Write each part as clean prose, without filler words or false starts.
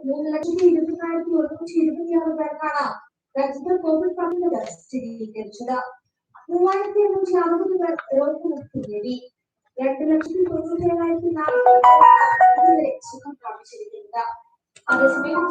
3,24,126 പേർക്കാണ് രാജ്യത്ത് കോവിഡ് 19 സ്ഥിരീകരിച്ചത്. 3,860 പേർ രോഗമുക്തി നേടി. 2,97,040 ഇതുവരെ സുഖം പ്രാപിച്ചിരിക്കുന്നത്. അതേസമയം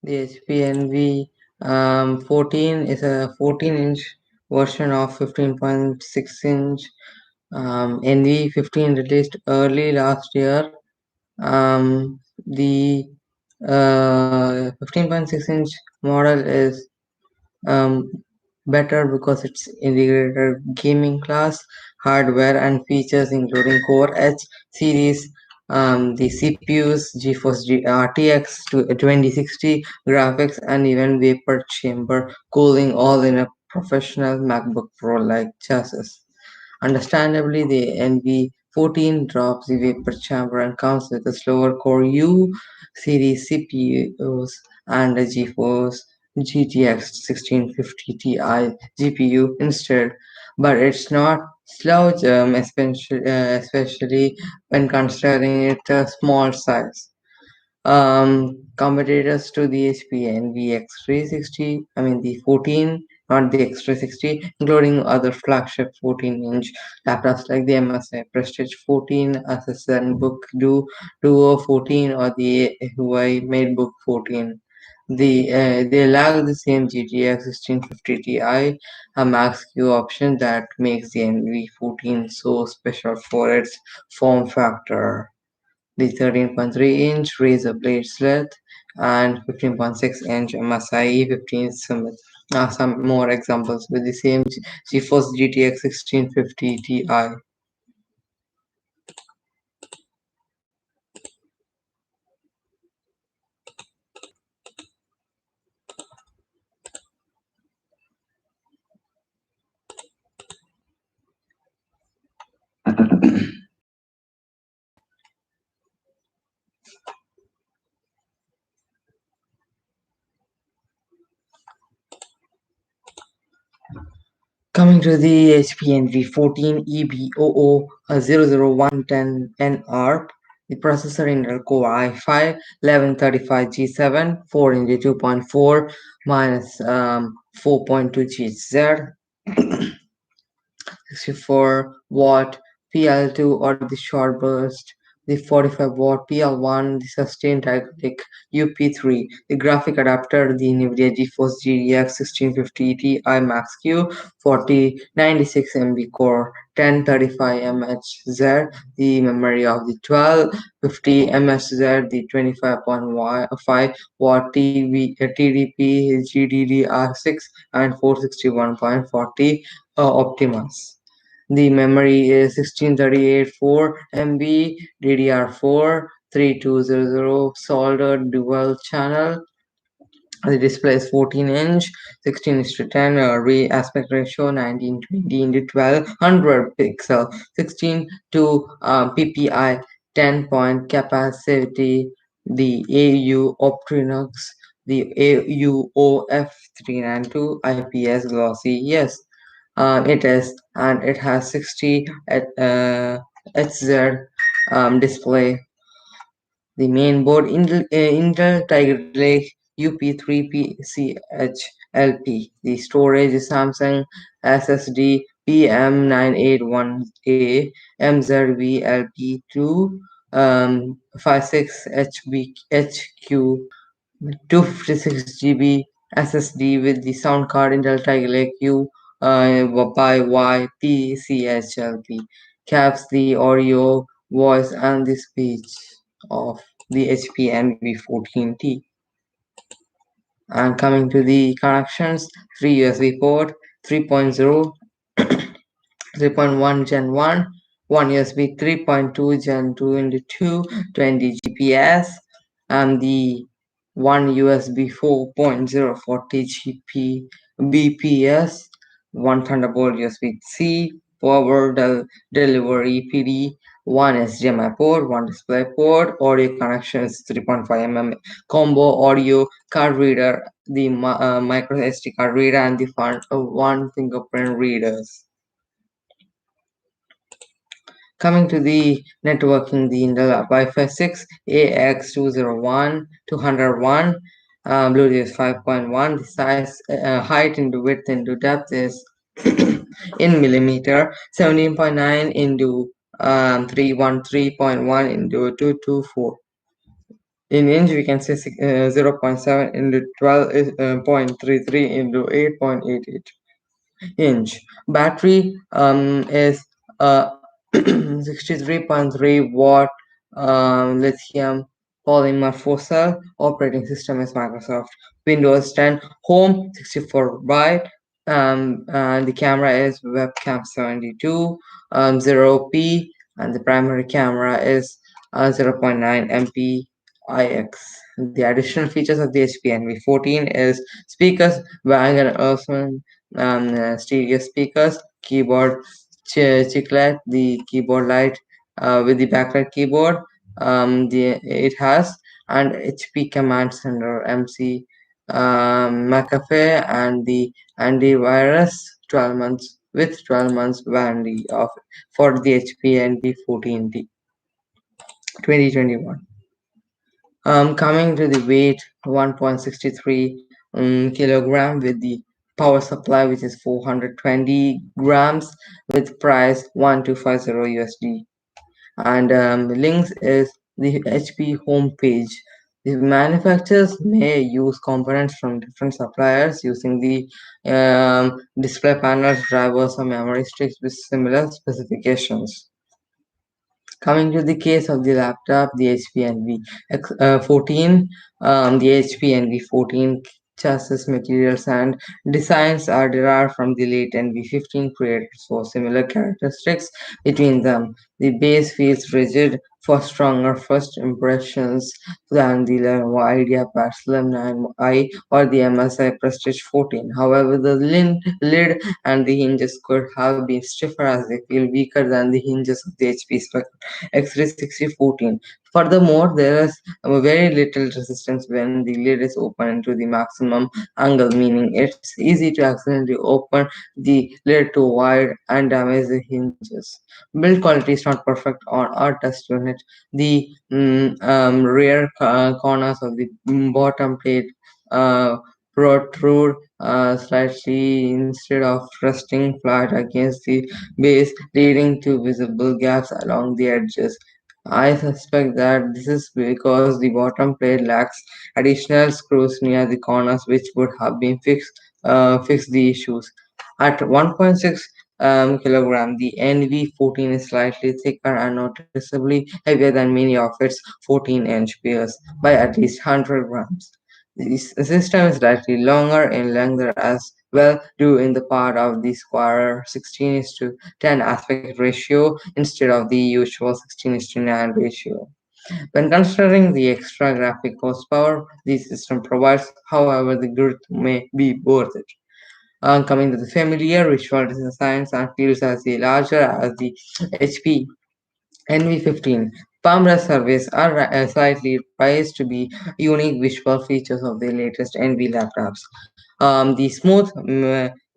The HP Envy 14 is a 14-inch version of 15.6-inch Envy 15 released early last year. The 15.6-inch model is better because it's integrated gaming class hardware and features including Core H series, the CPUs, GeForce RTX 2060 graphics, and even vapor chamber cooling, all in a professional MacBook Pro like chassis. Understandably, the NV14 drops the vapor chamber and comes with a slower Core U series CPUs and a GeForce GTX 1650 Ti GPU instead. But it's not slouch, especially when considering its small size. Competitors to the HP Envy X360, I mean the 14, not the X360, including other flagship 14-inch laptops like the MSI Prestige 14, Asus ZenBook Duo 14, or the Huawei MateBook 14. They lack the same GTX 1650 Ti, a Max Q option that makes the Envy 14 so special for its form factor. The 13.3-inch Razer Blade Sleuth and 15.6-inch MSI 15 Summit are some more examples with the same GeForce GTX 1650 Ti. Coming to the HP Envy 14 EBOO00110NR, the processor Intel Core i5 1135G7 4 into 2.4 minus 4.2 GHz, 64-watt PL2 or the short burst, the 45-watt PL1, the sustained dielectric UP3, the graphic adapter, the NVIDIA GeForce GTX 1650 Ti Max Q, 4096 MB core, 1035 mHz, the memory of the 1250 mHz, the 25.5 watt TDP GDDR6, and 461.40 Optimus. The memory is 1638 4 MB, DDR4, 3200 soldered dual channel. The display is 14-inch, 16:10 aspect ratio, 1920 into 1200 pixel, 16 to ppi, 10-point capacity, the AU Optrinox, the AUOF392 IPS glossy. Yes, it is, and it has 60 Hz display. The main board Intel Tiger Lake UP3PCHLP. The storage is Samsung SSD PM981A MZVLP2 56HQ 256 GB SSD with the sound card Intel Tiger Lake U by YPCHLP caps the audio, voice, and the speech of the HP NV14T. And coming to the connections, 3 USB port, 3.0, 3.1 Gen 1, 1 USB 3.2 Gen 2 into 2, 20 GPS, and the 1 USB 4.0 40 BPS, 1 Thunderbolt USB-C, power delivery PD, 1 HDMI port, 1 display port, audio connections 3.5 mm combo audio card reader, the micro SD card reader, and the front one fingerprint readers. Coming to the networking, the Intel Wi-Fi 6 AX201 201 Bluetooth 5.1. The size, height into width into depth is in millimeter, 17.9 into 313.1 into 224. In inch, we can say 0.7 into 12.33 into 8.88 inch. Battery is 63.3 watt lithium polymer fossil. Operating system is Microsoft Windows 10. Home 64 byte. And the camera is webcam 72 0p, and the primary camera is 0.9 MP IX. The additional features of the HP NV14 is speakers, Bang & Olufsen stereo speakers, keyboard chiclet, the keyboard light with the backlight keyboard. It has and HP Command Center MC McAfee and the antivirus 12 months with 12 months warranty of for the HP NV14T 2021. Coming to the weight, 1.63 kilogram with the power supply, which is 420 grams with price 1250 USD. And links is the HP homepage. The manufacturers may use components from different suppliers using the display panels, drivers, or memory sticks with similar specifications. Coming to the case of the laptop, the HP NV14, the HP NV14 chassis materials and designs are derived from the late NV15 created for similar characteristics between them. The base feels rigid for stronger first impressions than the Lenovo IdeaPad Slim 9i or the MSI Prestige 14. However, the lid and the hinges could have been stiffer as they feel weaker than the hinges of the HP X36014. Furthermore, there is very little resistance when the lid is open into the maximum angle, meaning it's easy to accidentally open the lid too wide and damage the hinges. Build quality is not perfect on our test unit. The rear corners of the bottom plate protrude slightly instead of resting flat against the base, leading to visible gaps along the edges. I suspect that this is because the bottom plate lacks additional screws near the corners, which would have been fix the issues. At 1.6 kilogram, the NV14 is slightly thicker and noticeably heavier than many of its 14-inch peers by at least 100 grams. The system is slightly longer in length as well, due in the part of the square 16:10 aspect ratio instead of the usual 16:9 ratio. When considering the extra graphic horsepower the system provides, however, the girth may be worth it. Coming to the familiar visual designs and feels as the larger as the HP NV15. Palm rest surface are slightly priced to be unique visual features of the latest NV laptops. The smooth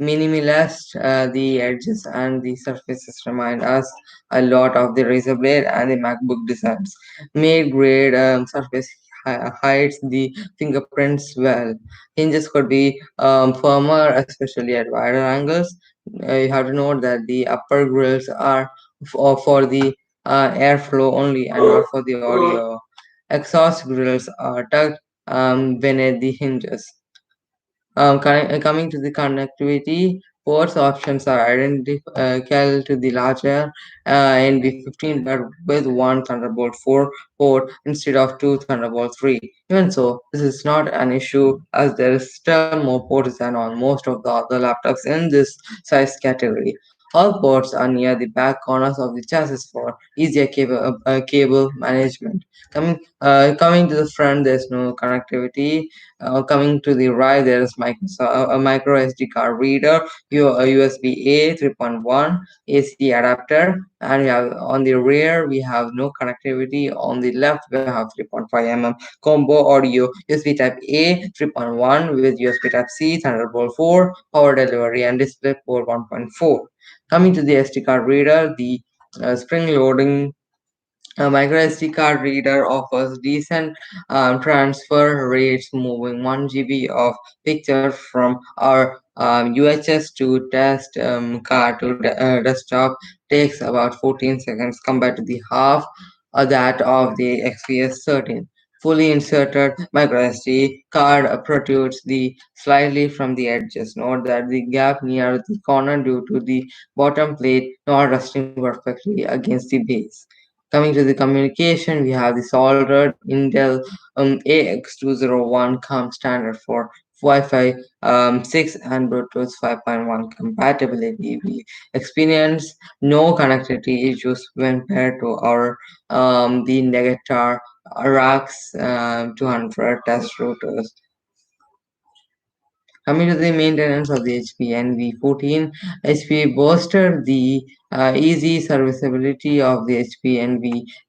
minimalist. The edges and the surfaces remind us a lot of the Razer Blade and the MacBook designs. Made grade surface hides the fingerprints well. Hinges could be firmer, especially at wider angles. You have to note that the upper grills are for the airflow only and not for the audio. Exhaust grills are tucked beneath the hinges. Coming to the connectivity, ports options are identical to the larger NV15 but with one Thunderbolt 4 port instead of two Thunderbolt 3. Even so, this is not an issue as there is still more ports than on most of the other laptops in this size category. All ports are near the back corners of the chassis for easier cable management. Coming to the front, there's no connectivity. Coming to the right, there is a micro SD card reader, your USB-A 3.1 AC adapter, and we have on the rear we have no connectivity. On the left, we have 3.5 combo audio USB Type A 3.1 with USB Type C, Thunderbolt 4, power delivery, and DisplayPort 1.4. Coming to the SD card reader, the spring loading a micro SD card reader offers decent transfer rates, moving 1 GB of picture from our UHS to test card to desktop takes about 14 seconds compared to the half that of the XPS 13. Fully inserted micro SD card protrudes the slightly from the edges. Note that the gap near the corner due to the bottom plate not resting perfectly against the base. Coming to the communication, we have the soldered Intel AX201 COM standard for Wi-Fi 6 and Bluetooth 5.1 compatibility. We experience no connectivity issues when paired to our the Negatar RAX 200 test routers. Coming to the maintenance of the HP NV14, HP boasted the easy serviceability of the HP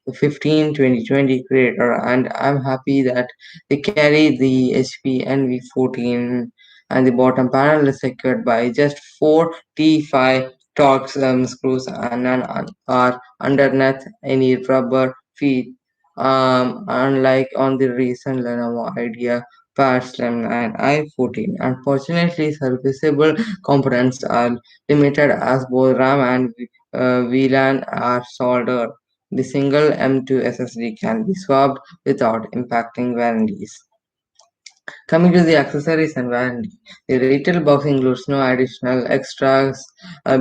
NV15 2020 creator, and I'm happy that they carry the HP NV14 and the bottom panel is secured by just four T5 Torx screws and none are underneath any rubber feet. Unlike on the recent Lenovo Idea Pad Slim 9 i14. Unfortunately, serviceable components are limited as both RAM and VLAN are soldered. The single M2 SSD can be swapped without impacting warranties. Coming to the accessories and warranty, the retail box includes no additional extras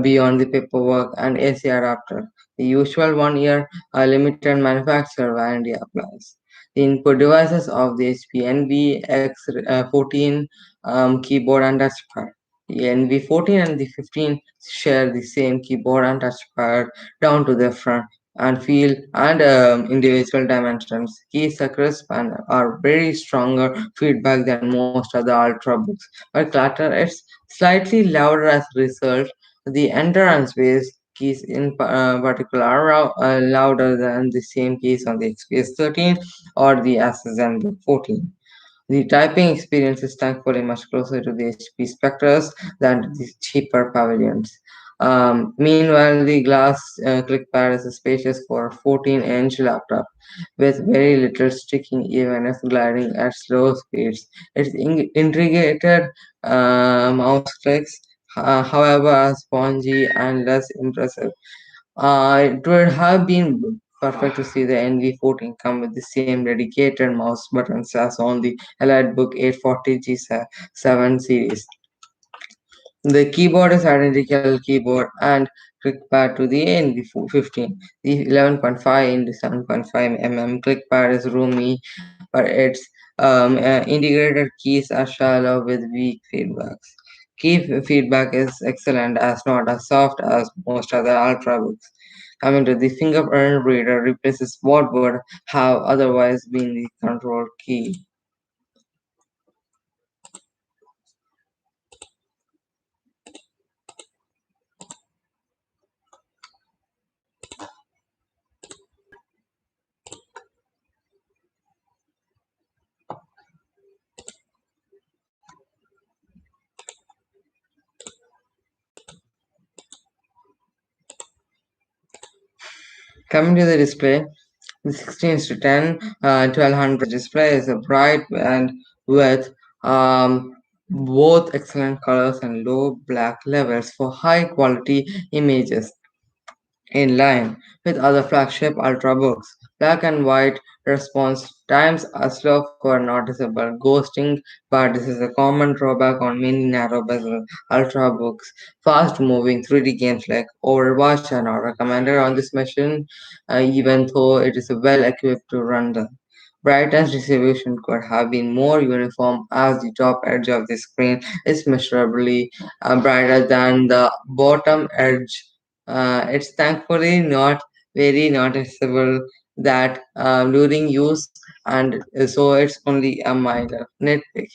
beyond the paperwork and AC adapter. The usual 1 year limited manufacturer warranty applies. The input devices of the HP NVX14 keyboard and touchpad. The NV14 and the 15 share the same keyboard and touchpad down to the front and feel and individual dimensions. Keys are crisp and are very stronger feedback than most other ultrabooks. But clutter is slightly louder as a result. The endurance based keys in particular are louder than the same keys on the XPS 13 or the Asus ZenBook 14. The typing experience is thankfully much closer to the HP Spectres than the cheaper pavilions. Meanwhile, the glass clickpad is spacious for a 14-inch laptop with very little sticking even if gliding at slow speeds. Its integrated mouse clicks, however, are spongy and less impressive. It would have been perfect to see the NV14 come with the same dedicated mouse buttons as on the EliteBook 840 G7 series. The keyboard is identical keyboard and clickpad to the NV15. The 11.5 into 7.5 clickpad is roomy, but its integrated keys are shallow with weak feedbacks. Feedback is excellent as not as soft as most other ultrabooks. Coming to the fingerprint reader replaces what would have otherwise been the control key. Coming to the display, the 16 to 10 1200 display is a bright and with both excellent colors and low black levels for high quality images in line with other flagship Ultrabooks. Black and white response times are slow for noticeable ghosting, but this is a common drawback on many narrow bezel Ultrabooks. Fast moving 3D games like Overwatch are not recommended on this machine, even though it is well equipped to run them. Brightness distribution could have been more uniform as the top edge of the screen is measurably brighter than the bottom edge. It's thankfully not very noticeable that during use, and so it's only a minor nitpick.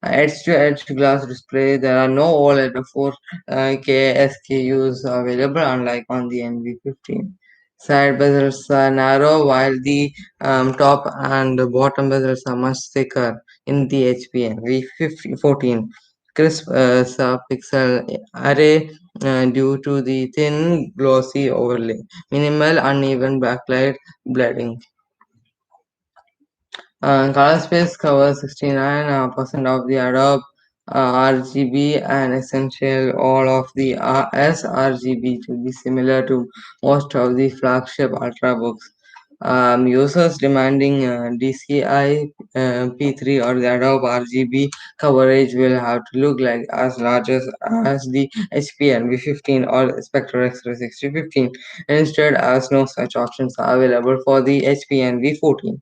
Edge-to-edge glass display. There are no OLED 4K SKUs available, unlike on the NV15. Side bezels are narrow, while the top and the bottom bezels are much thicker in the HPN V14. Crisp pixel array due to the thin glossy overlay, minimal uneven backlight bleeding. Color space covers 69% of the Adobe RGB and essential all of the sRGB to be similar to most of the flagship Ultrabooks. Users demanding DCI P3 or the Adobe RGB coverage will have to look like as large as the HPN V15 or Spectre X360 15. Instead, as no such options are available for the HPN V14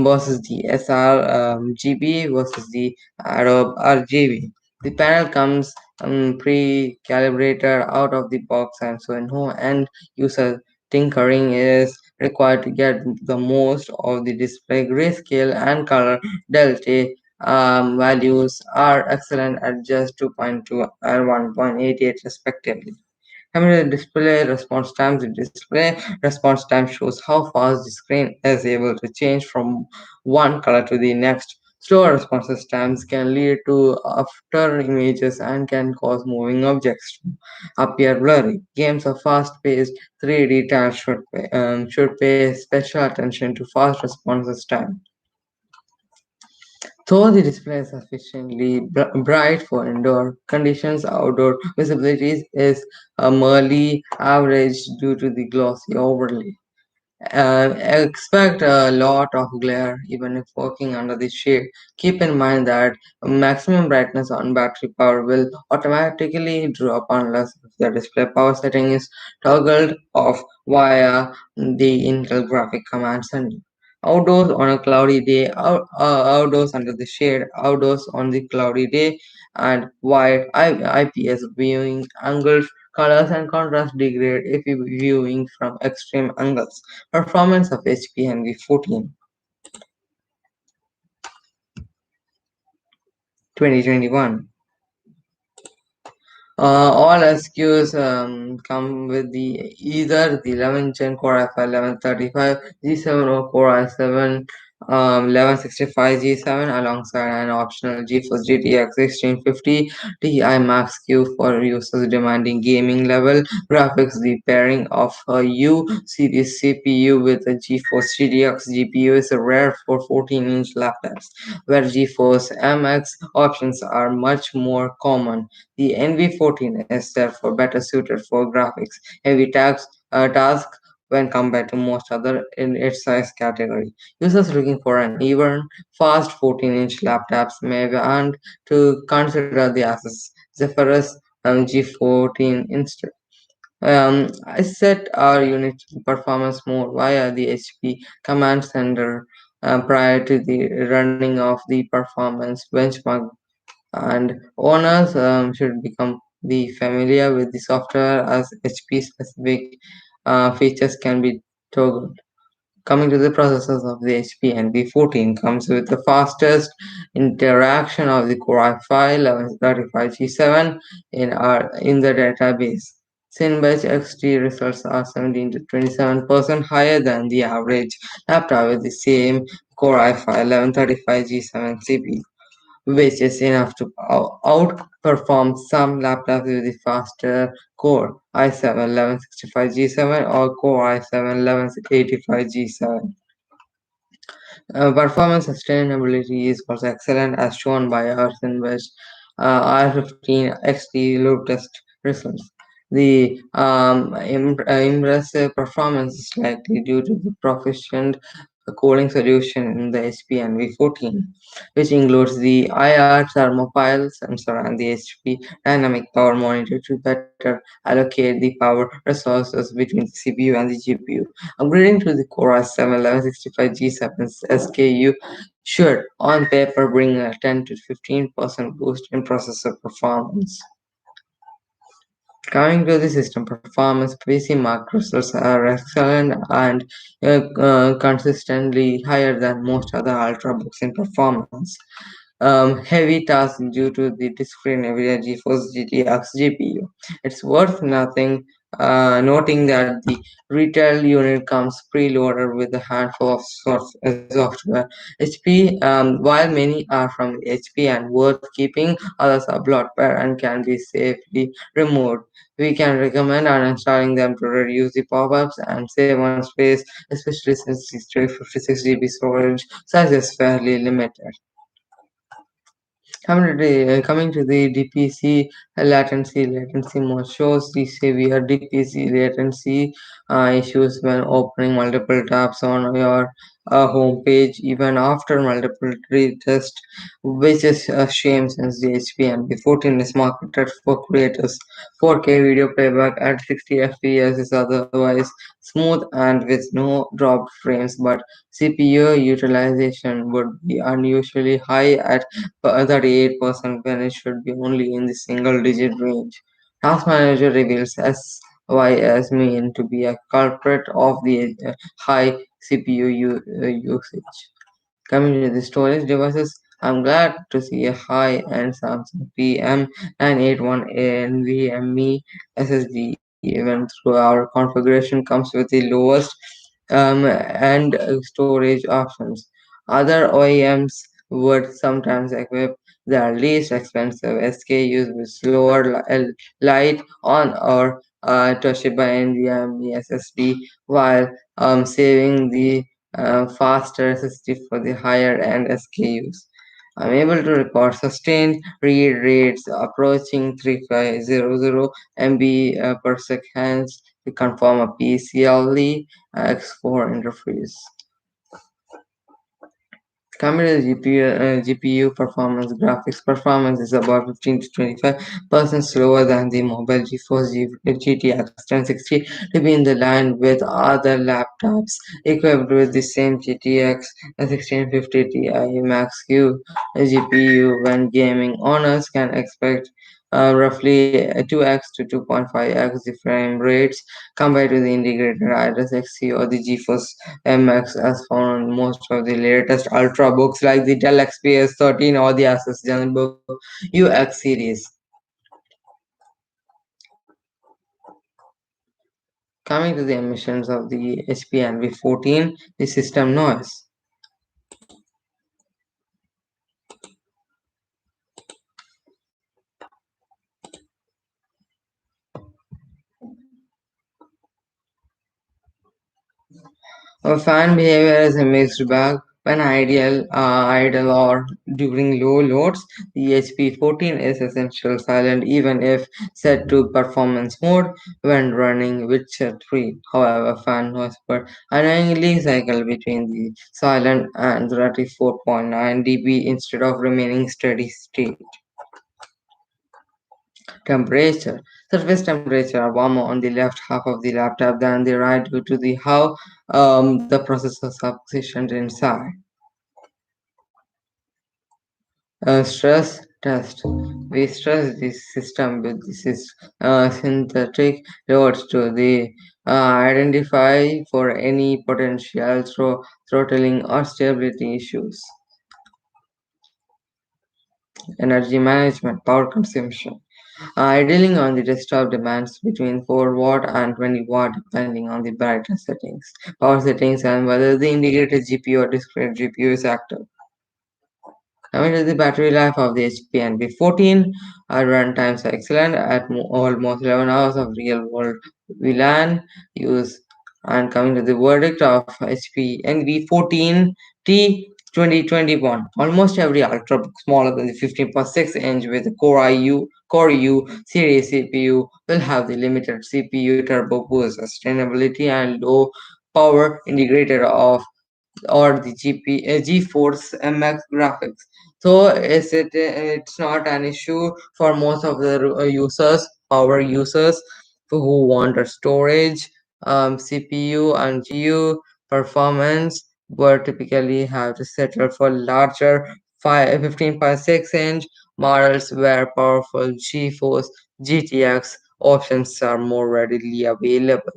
versus the sRGB versus the Adobe RGB. The panel comes pre-calibrated out of the box, and so no end user tinkering is required to get the most of the display. Grayscale and color delta values are excellent at just 2.2 and 1.88 respectively. Coming to the display response time, the display response time shows how fast the screen is able to change from one color to the next. Slower response times can lead to after images and can cause moving objects to appear blurry. Games of fast-paced 3D titles should pay special attention to fast response time. Though the display is sufficiently bright for indoor conditions, outdoor visibility is merely average due to the glossy overlay. Expect a lot of glare even if working under the shade. Keep in mind that maximum brightness on battery power will automatically drop unless the display power setting is toggled off via the Intel graphic command center. Outdoors on a cloudy day, outdoors under the shade, outdoors on the cloudy day, and wide IPS viewing angles, colors, and contrast degrade if you viewing from extreme angles. Performance of HP Envy 14 2021. All SKUs come with the either the 11th Gen Core i5 1135 G7 or Core i7 1165 G7 alongside an optional GeForce GTX 1650 Ti Max Q for users demanding gaming level graphics. The pairing of a U series CPU with a GeForce GTX GPU is rare for 14-inch laptops, where GeForce MX options are much more common. The NV14 is therefore better suited for graphics heavy tasks when compared to most other in its size category. Users looking for an even, fast 14-inch laptops may want to consider the Asus Zephyrus G14 instead. I set our unit performance mode via the HP command center prior to the running of the performance benchmark, and owners should become be familiar with the software as HP specific features can be toggled. Coming to the processors of the HP NV14 comes with the fastest interaction of the Core i5 1135 G7 in the database. Cinebench XT results are 17 to 27% higher than the average laptop with the same Core i5 1135 G7 CPU. which is enough to outperform some laptops with the faster Core i7-1165G7 or Core i7-1185G7. Performance sustainability is also excellent as shown by our Invest R15 XT load test results. The impressive performance is likely due to the proficient cooling solution in the HP NV14, which includes the IR thermopile sensor and the HP dynamic power monitor to better allocate the power resources between the CPU and the GPU. Upgrading to the Core i7-1165G7 SKU should, on paper, bring a 10 to 15% boost in processor performance. Coming to the system performance, PC macros are excellent and consistently higher than most other ultrabooks in performance. Heavy tasks due to the discrete NVIDIA GeForce GTX GPU. It's worth noting that the retail unit comes preloaded with a handful of software. HP, while many are from HP and worth keeping, others are bloatware and can be safely removed. We can recommend uninstalling them to reduce the pop-ups and save on space, especially since the 256 GB storage size is fairly limited. Coming to the DPC latency mode shows the severe DPC latency issues when opening multiple tabs on your home page, even after multiple retest, which is a shame since the HPN 14 is marketed for creators. 4K video playback at 60 FPS is otherwise smooth and with no dropped frames, but CPU utilization would be unusually high at 38% when it should be only in the single digit range. Task Manager reveals SYS mean to be a culprit of the high CPU usage. Coming to the storage devices, I'm glad to see a high-end Samsung PM981 NVMe SSD even through our configuration comes with the lowest and storage options. Other OEMs would sometimes equip their least expensive SKUs with slower light on or Toshiba NVMe SSD while saving the faster SSD for the higher end SKUs. I'm able to record sustained read rates approaching 3500 MB per second to confirm a PCLE X4 interface. Coming to GPU performance, graphics performance is about 15 to 25% slower than the mobile GeForce GTX 1060 to be in the line with other laptops equipped with the same GTX 1650 Ti Max Q GPU. When gaming owners can expect roughly 2x to 2.5x the frame rates compared to the integrated Iris Xe or the GeForce MX as found on most of the latest ultrabooks like the Dell XPS 13 or the Asus ZenBook UX series. Coming to the emissions of the HP NV14, the system noise. Fan behavior is a mixed bag. When idle or during low loads, the HP14 is essentially silent even if set to performance mode when running Witcher 3. However, fan noise per annoyingly cycle between the silent and 34.9 dB instead of remaining steady state. Temperature. Surface temperature are warmer on the left half of the laptop than the right due to the how the processors are positioned inside. Stress test. We stress the system with this synthetic loads to the identify for any potential throttling or stability issues. Energy management, power consumption. Idling on the desktop demands between 4 watt and 20 watt depending on the brightness settings, power settings, and whether the integrated GPU or discrete GPU is active. Coming to the battery life of the HP NV14, our runtimes are excellent at almost 11 hours of real-world VLAN use. And coming to the verdict of HP NV14T 2021, almost every ultrabook smaller than the 15.6 inch with the Core U series CPU will have the limited CPU turbo boost, sustainability, and low power integrated of or the GeForce MX graphics. So it's not an issue for most of the users, power users who want a storage, CPU and GPU performance, but typically have to settle for larger 15.6 inch models where powerful GeForce GTX options are more readily available.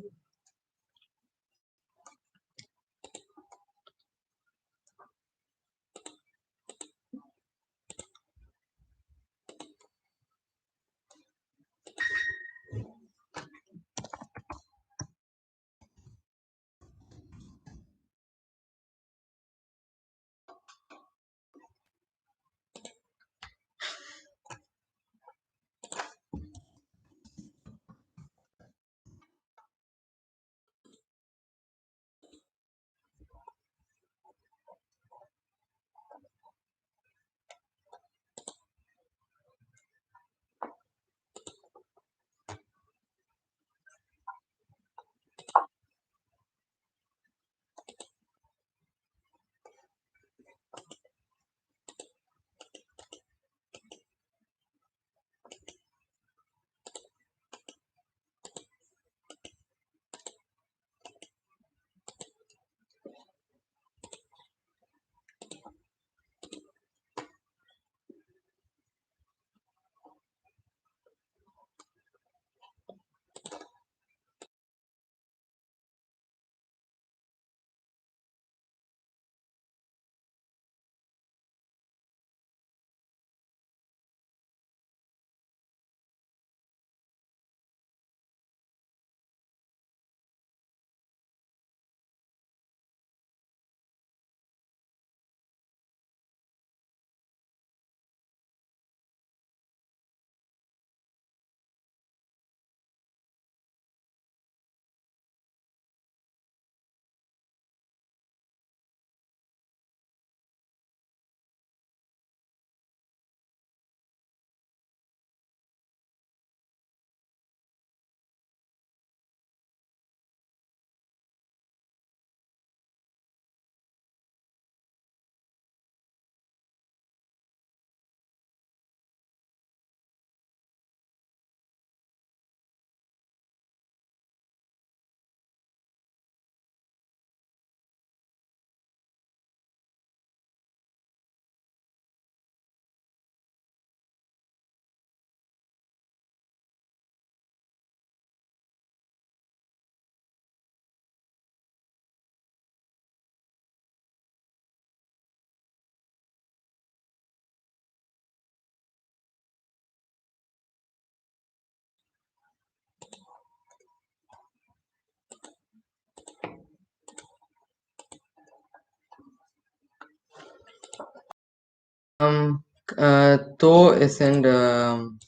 Though isn't an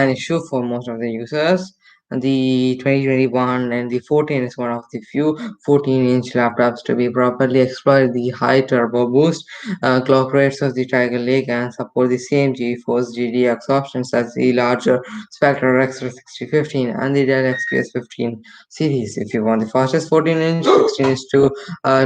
issue for most of the users. The 2021 and the 14 is one of the few 14-inch laptops to be properly exploit the high turbo boost clock rates of the Tiger Lake and support the same GeForce GTX options as the larger Spectre Extra 6015 and the Dell XPS 15 series. If you want the fastest 14-inch 16:2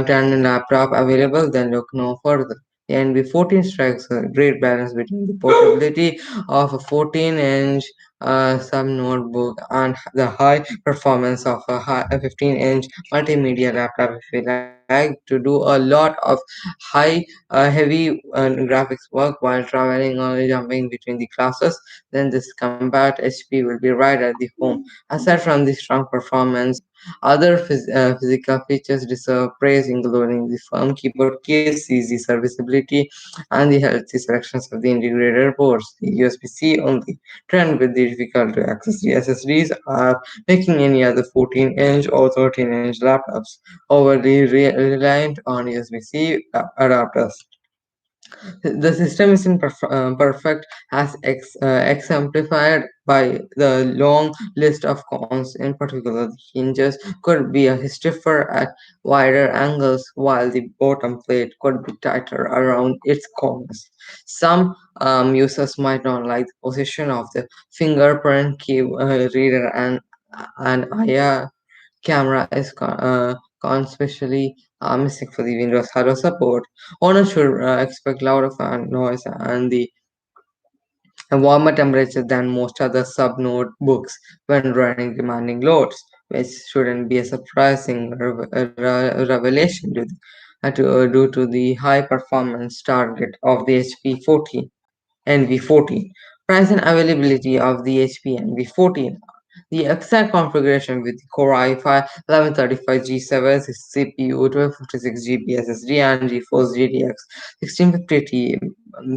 tandem laptop available, then look no further. The NB14 strikes a great balance between the portability of a 14-inch sub notebook and the high performance of a 15-inch multimedia laptop. If you like to do a lot of high heavy graphics work while traveling or jumping between the classes, then this Combat HP will be right at the home. Aside from the strong performance, other physical features deserve praise, including the firm keyboard case, easy serviceability, and the healthy selections of the integrated ports. The USB-C only trend with the difficult to access the SSDs are making any other 14-inch or 13-inch laptops overly reliant on USB-C adapters. The system isn't perfect, as exemplified by the long list of cons. In particular, the hinges could be stiffer at wider angles, while the bottom plate could be tighter around its corners. Some users might not like the position of the fingerprint key reader, and IA camera is conspicuously missing for the Windows hardware support. Owners should expect louder fan noise and the a warmer temperature than most other sub-notebooks when running demanding loads, which shouldn't be a surprising revelation due to the high performance target of the HP 14. NV14. Price and availability of the HP NV14. The exact configuration with the Core i5 1135G7 CPU, 1256 GB SSD, and GeForce GTX 1650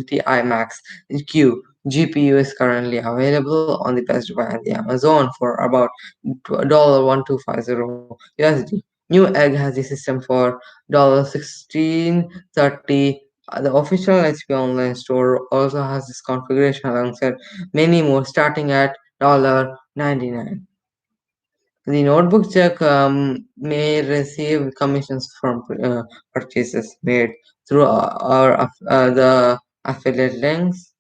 Ti Max Q GPU is currently available on the Best Buy and the Amazon for about $1250 USD. New Egg has the system for $1630. The official HP Online store also has this configuration alongside many more starting at $99. The notebook check may receive commissions from purchases made through the affiliate links.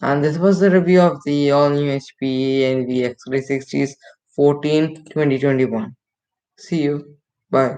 And this was the review of the all new HP NVX 360s 14 2021. See you. Bye.